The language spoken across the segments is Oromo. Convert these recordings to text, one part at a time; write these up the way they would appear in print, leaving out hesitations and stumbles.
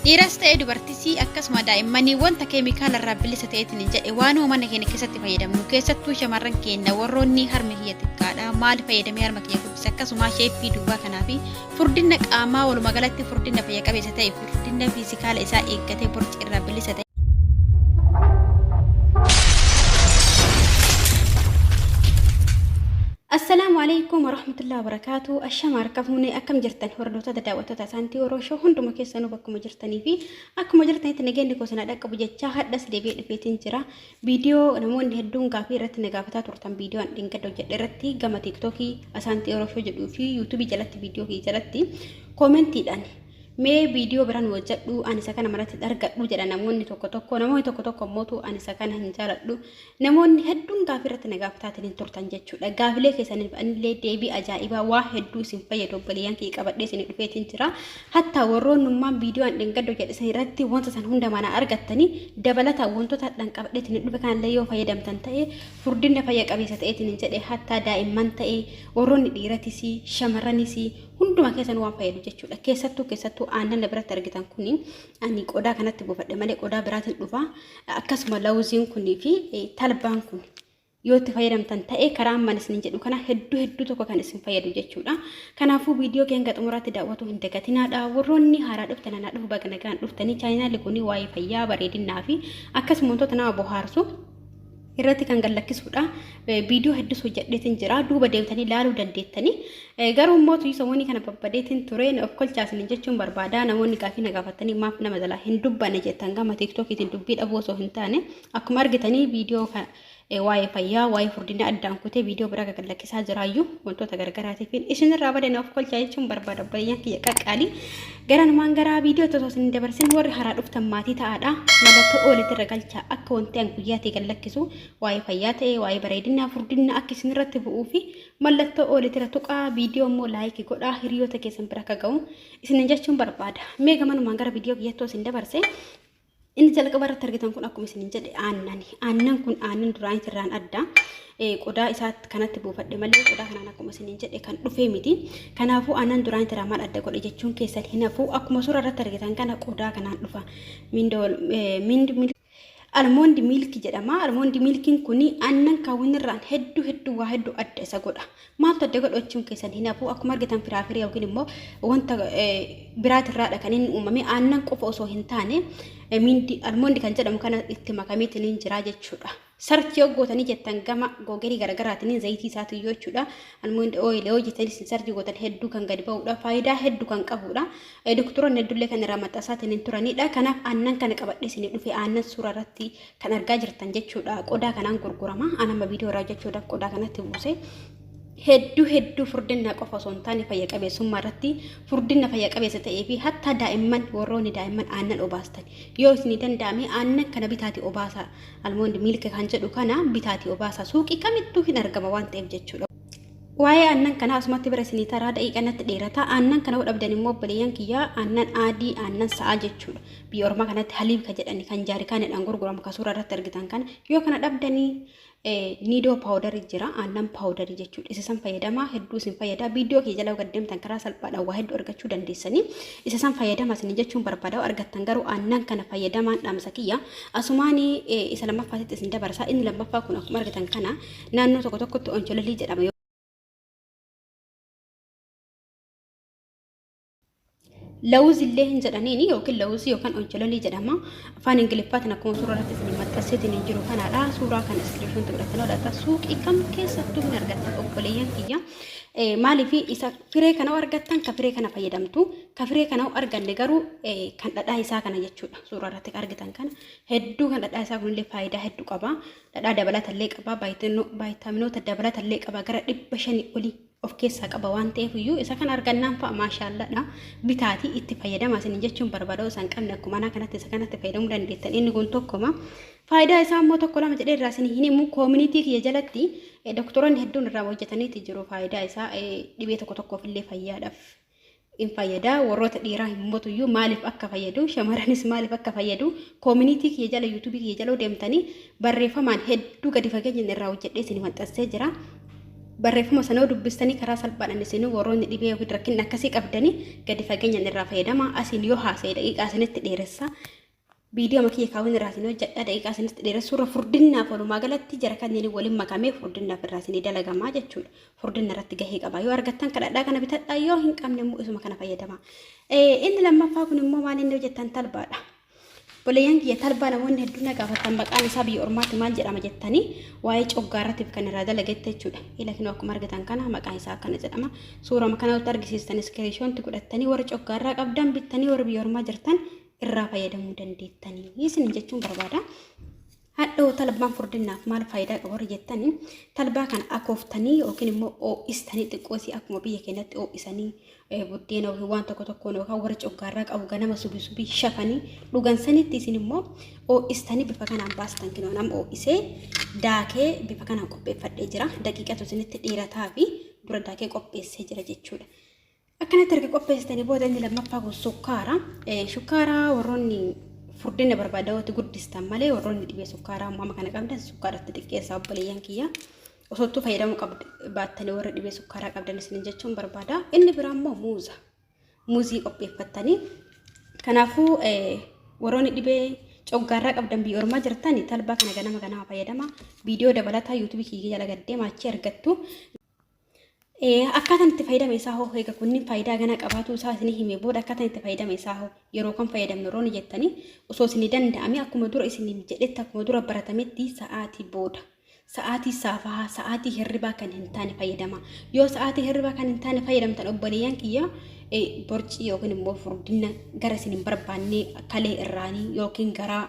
Dhiiras ta'ee dubartii akkasuma daa'immanii wanta keemikaala irraa bilisa ta'eetiin hin jedhe waan mana keenya keessatti fayyadamnu keessattuu shamarran keenya warroonni harma kiyya xiqqaadha maal fayyadamee harma kiyya guddise akkasuma sheeppii duubaa kanaa fi furdina qaamaa walumaa galatti furdina fayya qabeessa ta'e furdina fiizikaala isaa eeggatee borci irraa bilisa ta'e. السلام عليكم ورحمة الله وبركاته. الشمار كفوني أكم جرتني وردوتا دعوة تسانتي وروشو هندو مكيسانو بكم جرتني في أكم جرتني تنجين لكوسنا دك أبو جتشا حدث لبيت بيتين جرا فيديو نمون هدون كافي رت نجابتا تورتم فيديو عن دينك دو جد رتي جما تيك توكي أسانتي وروشو جدو في يوتيوب جلت فيديو كي جلتي كومنتي داني mee video biran wajjadhu ani sakana maratti argadhu jedha namoonni tokko mootu ani sakana hin jaaladhu namoonni hedduun gaafirratti nagaaftaatanii turtan jechuudha gaafilee keessaniif anillee deebii ajaa'ibaa waa hedduu isin fayyadu obbaliyan kee qabadhee isin dhufeetiin jira hatta warroonnummaan video an dhingaddo jedhisan irratti wanta san hunda mana argattanii dabalata wantoota dhan qabadhee isin dhufe kanallee yoo fayyadamtan ta'e furdina fayya qabeessa ta'eetiin jedhe hatta daa'imman ta'e warroonni dhiiratis shamarranis hunduma keessan waan fayyadu jechuudha keessattuu aannan biratti argitan kuni ani qodaa kanatti buufadhe malee qodaa biraatiin dhufa akkasuma lawuziin kunii fi talbaan kun yoo itti fayyadamtan ta'e karaa amman isin jedhu kana hedduu tokko kan isin fayyadu jechuudha kanaafuu viidiyoo keenya xumuraatti daawwatu hin dagatinaadha warroonni haaraa dhuftan ana dhufu baga nagaan dhuftanii chaayinaali kuni waa'ee fayyaa bareedinaa fi akkasuma wantoota nama bohaarsu irratti kan gallakkisuudha viidiyoo hedduu hojjedheetiin jira duuba deemtanii ilaaluu dandeettanii garuu mootu samoonni kana babbadeetiin ture of kolchaasin jechuun barbaada namoonni gaafii na gaafatanii maaf nama jalaa hin dubbanne jettan gama TikTokiitiin dubbii dhabuu osoo hin taane akkuma argitanii viidiyoo waa'ee fayyaa waa'ee furdina addaan kutee viidiyoo biraa gallakkisaa jiraayyuu wantoota gargaraatiif isin irraa badan of kolchaa jechuun barbaada obboleeyyan kiyya qaqqaalii garanumaan garaa viidiyoo tosoo isin dabarsin warri haraa dhuftan maatii ta'aadha mallattoo oolitti irra galchaa akka wanti an guyyaatii gallakkisu waa'ee fayyaa ta'e waa'ee bareedinaa furdina akka isin irratti bu'uu fi mallattoo oolitti irra tuqaa viidiyoo immoo laayikii godhaa hiriyoota keessan bira akka ga'u isin jechuun barbaada mee gamanumaan gara viidiyoo kiyyattuu isin dabarse inni jalqaba irratti argitan kun akkuma isin jedhe aannan kun aannan duraanii irraan adda qodaa isaatti kanatti buufadhe malee qodaa kanaan akkuma isin jedhe kan dhufee miti kanaafuu aannan duraanii irraa maal adda godhe jechuun keessan hinafuu akkuma suura irratti argitan kana qodaa kanaan dhufa almondi milki jedhama almondi milkiin kuni aannan kaawwin irraan hedduu waa hedduu adda isa godha maaltu adda godha jechuun keessan hinafuu akkuma argitan firaafirii yookiin immoo wanta biraat irraadha kan inni uumame aannan qofa osoo hin taane almondi kan jedhamu kana itti makameetiin jira jechuudha sarchi gootanii jettan gama googerii garaagaraatiin zayitii isaati jechuudha almondi ooyilee hojjetanii sarchi gootan hedduu kan gadi ba'uudha faayidaa hedduu kan qabuudha doktoroonni hedduullee kan irraa maxxansaatiin turanidha kanaaf aannan kana qabadhee isin dhufe aannan suura irratti kan argaa jirtan jechuudha qodaa kanaan gurgurama anama viidiyoo irraa jechuudha qodaa kanatti buuse hedduu furdina qofa osoo hin taane fayya qabeessummaa irratti furdina fayya qabeessa ta'ee fi hatta daa'imman warroonni daa'imman aannan obaastan yoo isin danda'ame aannan kana bitaatii obaasa almondi milka kan jedhu kana bitaatii obaasa suuqii kamittuu hin argama waan ta'eef jechuudha waa'ee aannan kana asumatti bira isin taraa daqiiqanatti dheerata aannan kana hodhabdan immoo obboleeyyan kiyyaa aannan aadii aannan sa'aa jechuudha biyya ormaa kanatti haliib ka jedhani kan jaarikaanidhaan gurguramu ka suura irratti argitan kana yoo kana dhabdanii niidoo paawudarii jira aannan paawudarii jechuudha isa san fayyadamaa hedduu isin fayyada viidiyoo kee jala gaddeemtan karaa salphaadhaan waa hedduu argachuu dandeessanii isa san fayyadama isin jechuun barbaada argattan garuu aannan kana fayyadamaan dhaamsa kiyya asumaan isa lammaffaatti isin dabarsaa inni lammaffaa kun akkuma argitan kana naannoo tokkotti onchololii jedhama lawuz illee hin jedhaniini yookiin lawuz yookaan onchololii jedhama afaan ingiliffaatiin akkuma suuraa irratti isin maxxanseetiin hin jiru kanaadha suuraa kana iskiriipshoon godhatanii odhata suuqii kam keessattuu hin argattan obboleeyyan kiyya maaliif isa firee kana argattan ka firee kana fayyadamtu ka firee kana arganne garuu kan dhadhaa isaa kana jechuudha suuraa irratti argitan kana hedduu kan dhadhaa isaa kunillee faayidaa hedduu qaba dhadhaa dabalatallee qaba baayitaaminoota dabalatallee qaba gara 500 olii of keessaa qaba waan ta'eef iyyuu isa kan argannaan fa'a maashaalladha bitaatii itti fayyadamaa isin jechuun barbaada osoo hin qabne akkuma ana kanatti isa kanatti fayyadamuu dandeettan inni kun tokkoma faayidaa isaa immoo tokko lama jedhee irraa isin hin himu koomunitii kiyya jalatti doktoroonni hedduun irraa hojjetaniiti jiru faayidaa isaa dhibee tokkoof illee fayyaadhaaf in fayyada warroota dhiiraa himmotu iyyuu maaliif akka fayyadu shamarranis maaliif akka fayyadu koomunitii kiyya jala yuutuubii kiyya jala deemtanii barreeffamaan hedduu gadi fageenyaan irraa hojjedhee isin maxxansee jira barreeffama sanoo dubbistanii karaa salphaadhaan isin warroonni dhibee yookiin rakkina akkasii qabdanii gadi fageenyaan irraa fayyadama. Asiin yoo haasa'e daqiiqaa isinitti dheeressa. Viidiyoo makiyya kaawwan irraa isin hojjedha daqiiqaa isinitti dheeressa. Suuraa furdinnaaf walumaa galatti jara kanneen waliin makamee furdinnaaf irraa isin dalagamaa jechuudha. Furdinna irratti gahee qaba. Yoo argattan kadhadhaa kana bitadhaa yoo hin qabne immoo isuma kana fayyadama. Inni lammaffaa kun immoo maal inni hojjettan talbaadha. Boleeyyan kiyya talbaa namoonni hedduun gaafatan maqaan isaa biyya ormaatti maal jedhama jettanii waa'ee coggaarraatiif kan irraa dalagette jechuudha. Ilakin akkuma argitan kana maqaan isaa akkana jedhama. Suuraa kanatti argisiistan iskiriinshooti godhattanii warra coggaarraa qabdan bittanii warra biyya ormaa jirtan irraa fayyadamuu dandeettanii. Isin jechuun barbaada. Hadhoo talbaan furdinnaaf maal faayidaa qabu jettanii talbaa kan akooftanii yookiin immoo oo'istanii xiqqoosii akkuma biyya keenyatti oo'isanii buddeena waan tokkoon yookaan warra coggaarraa qabu ganama subii shafanii dhugansanitti isin immoo oo'istanii bifa kanaan baastan kinoo nama oo'isee daakee bifa kanaan qopheeffadhee jira. Daqiiqatu isinitti dheerataa fi dura daakee qopheessee jira jechuudha. Akkanatti erga qopheessitanii booda inni lammaffaa kun sukkaara. Sukkaara warroonni furdina barbaadawatti guddistan malee warroonni dhibee sukkaaraa uumama kana qabdan sukkaaratti xiqqeessaa obboleeyyan kiyya osootti fayyadamuu baattanii warra dhibee sukkaaraa qabdan isin jechuun barbaada. Inni biraa immoo muuza. Muuzii qopheeffattanii kanaafuu warroonni dhibee coggaarraa qabdan biyya ormaa jirtan talbaa kana ganama fayyadama. Viidiyoo dabalataa yuutuubii kiyya jala gaddeema achi argattu. Akkaataan itti fayyadame isaa hoo eega kunniin faayidaa gana qabaatu isaa isin himee booda akkaataan itti fayyadame isaa hoo yeroo kan fayyadamnu rooni jettanii osoo isin danda'ame akkuma dura isin jedhetti akkuma dura baratametti sa'aatii booda sa'aatii saafaa sa'aatii hirribaa kan hin taane fayyadama. Yoo sa'aatii hirribaa kan hin taane fayyadamtan obboleeyyan kiyya borcii yookiin immoo furdina gara isin hin barbaanne kalee irraanii yookiin garaa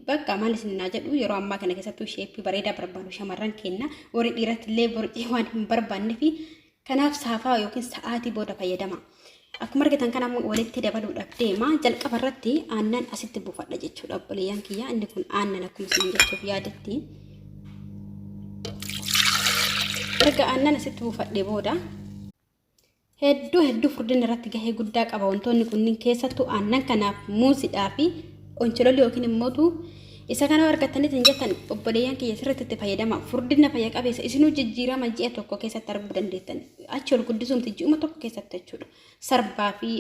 bakka maal isin naa jedhu yeroo ammaa kana keessattuu sheeppii bareedaa barbaadu shamarran kenna warri dhiiratti illee borcii waan hin barbaanne fi kanaaf saafaa yookiin sa'aatii booda fayyadama. Akkuma argitan kana walitti dabaluudhaaf deema. Jalqaba irratti aannan asitti buufadha jechuudha obboleeyyan kiyya. Inni kun aannan akkuma isin jechuuf yaadatti. Erga aannan asitti buufadhee booda hedduu furdina irratti gahee guddaa qaba. Wantoonni kunniin keessattuu aannan kanaaf muuziidhaa fi oncholoolii yookiin immoo isa kana argattanitti hin jettan obboleeyyan kiyya sirriitti itti fayyadama. Furdina fayya qabeessa isinuu jijjiirama ji'a tokko keessatti arguu dandeettan. Achi ol guddisuumti ji'uma tokko keessatti jechuudha. Sarbaa fi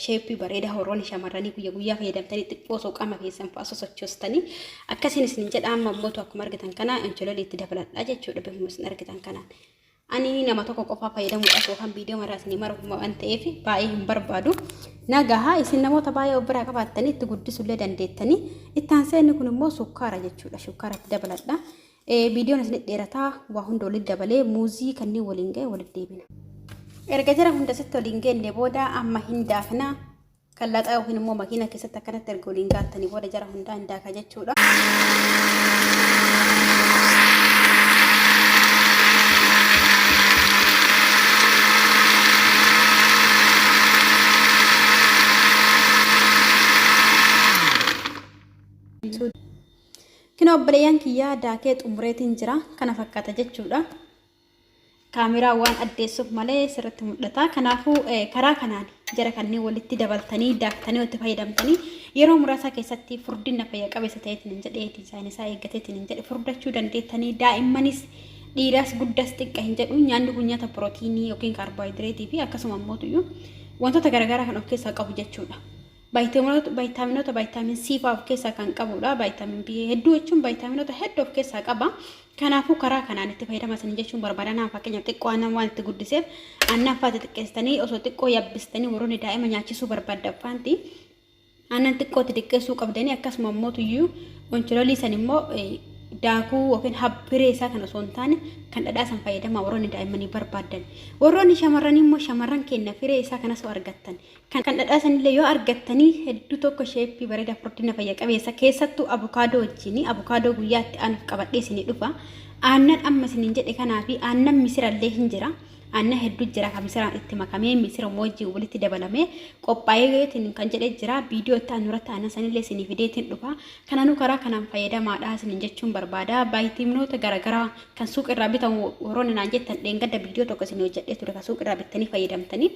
sheeppii bareedaa horoon shamarranii guyyaa fayyadamtanii xiqqoo soqama keessan fa'aa sosochoostanii akkasiin isin jedha amma mootu akkuma argitan kana oncholoolii itti dabaladhaa jechuudha bifuma isin argitan kanaan. Ani nama tokko qofaa fayyadamuudhaaf yookaan viidiyoo maraa isin maruma waan ta'eef baay'ee hin barbaadu. Nagahaa isin namoota baay'ee of biraa qabaattanii itti guddisullee dandeettanii itti aansee inni kun immoo sukkaara jechuudha. Sukkaaratti dabaladha. Viidiyoon isin dheerataa waa hunda walitti dabalee muuzii kanneen waliin ga'e walitti deebina. Erga jara hunda asitti waliin ga'e booda amma hin daakna kallaxaa yookiin immoo makiina keessatti akkanatti erga waliin gaattanii booda jara hundaa hin daaka jechuudha. Kino obboleeyyan kiyya daakee xumureetiin jira kana fakkaata jechuudha. Kaameraa waan addeessuuf malee sirriitti mul'ata. Kanaafuu karaa kanaan jara kanneen walitti dabaltanii daaktanii itti fayyadamtanii yeroo muraasa keessatti furdina fayya qabeessa ta'eetiin hin jedheetiin saayinsaa eeggateetiin hin jedhe furdachuu dandeettanii daa'immanis dhiiraas guddaas xiqqa hin jedhu nyaanni kun nyaata pirootiinii yookiin kaarboohayidireetii fi akkasuma immoo wantoota garaagaraa kan of keessaa qabu jechuudha. Viitaaminoota viitaamin C fa'aa of keessaa kan qabudha. Viitaamin B hedduu jechuun viitaaminoota hedduu of keessaa qaba. Kanaafuu karaa kanaan itti fayyadamaa jechuun barbaadan fakkeenyaaf xiqqoo aannan waan itti guddiseef aannan fa'aa xiqqeessitanii osoo xiqqoo yabbistanii warroonni daa'ima nyaachisuu barbaadaffaanti aannan xiqqoo xiqqeessuu qabdanii akkasuma immoo oncholoolii san immoo daakuu yookiin habbiree isaa kan osoo hin taane kan dhadhaasan fayyadamaa warroonni daa'immanii barbaadan. Warroonni shamarranii immoo shamarran kenna firee isaa kanas argattan. Kan dhadhaasan illee yoo argattanii hedduu tokko sheeppii bareedaa furdina fayya qabeessa keessattuu abukaadoo wajjin abukaadoo guyyaatti aanuuf qabadhee isinii dhufa. Aannan amma isiniin jedhe kanaa fi aannan misirallee hin jira. anna heddu jira ka misira itti makamee misira moojii walitti dabalame qophaa'eetiin kan jedhee jira viidiyoo itti aanurratti aannan sanillee isin fideetiin dhufa kananu karaa kanaan fayyadamaadha isin jechuun barbaada baay'itiimnoota garagaraa kan suuq irraa bitan woroon naan jettan dheengadda viidiyoo tokko isin hojjedhee ture kan suuq irraa bittanii fayyadamtanii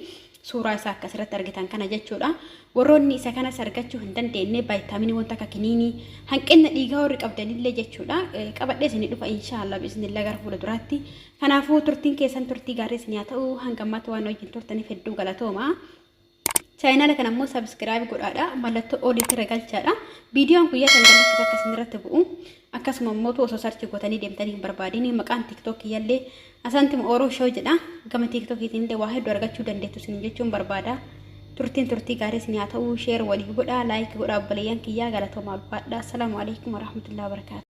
suuraa isaa akkasirratti argitan kana jechuudha warroonni isa kanas argachuu hin dandeenye baay'itaaminii wanta akka kiniinii hanqina dhiigaa warri qabdanillee jechuudha qabadhee isin dhufa inshaallah bismillah gara fuula duraatti kanaafuu turtiin keessan turtii gaarii isin haa ta'u hangammaatti waan wajjin turtaniif hedduu galatooma chaayinaala kana immoo sabskiraayib godhaadha mallattoo ooliitti ragalchaadha viidiyoon guyyaa kan galatti akka isin irratti bu'u akkasuma immoo osoo sarchi gootanii deemtanii hin barbaadin maqaan tiktok yallee asantima oroo shoo jedha gama tiktokiitiin illee waa hedduu argachuu dandeettu isin jechuun barbaada turtii gaarii isin haa ta'u sheer walii godhaa laayik godhaa obboleeyyan kiyyaa galatooma alfaadha assalaamu alaykum warahmatullahi wabarakaatu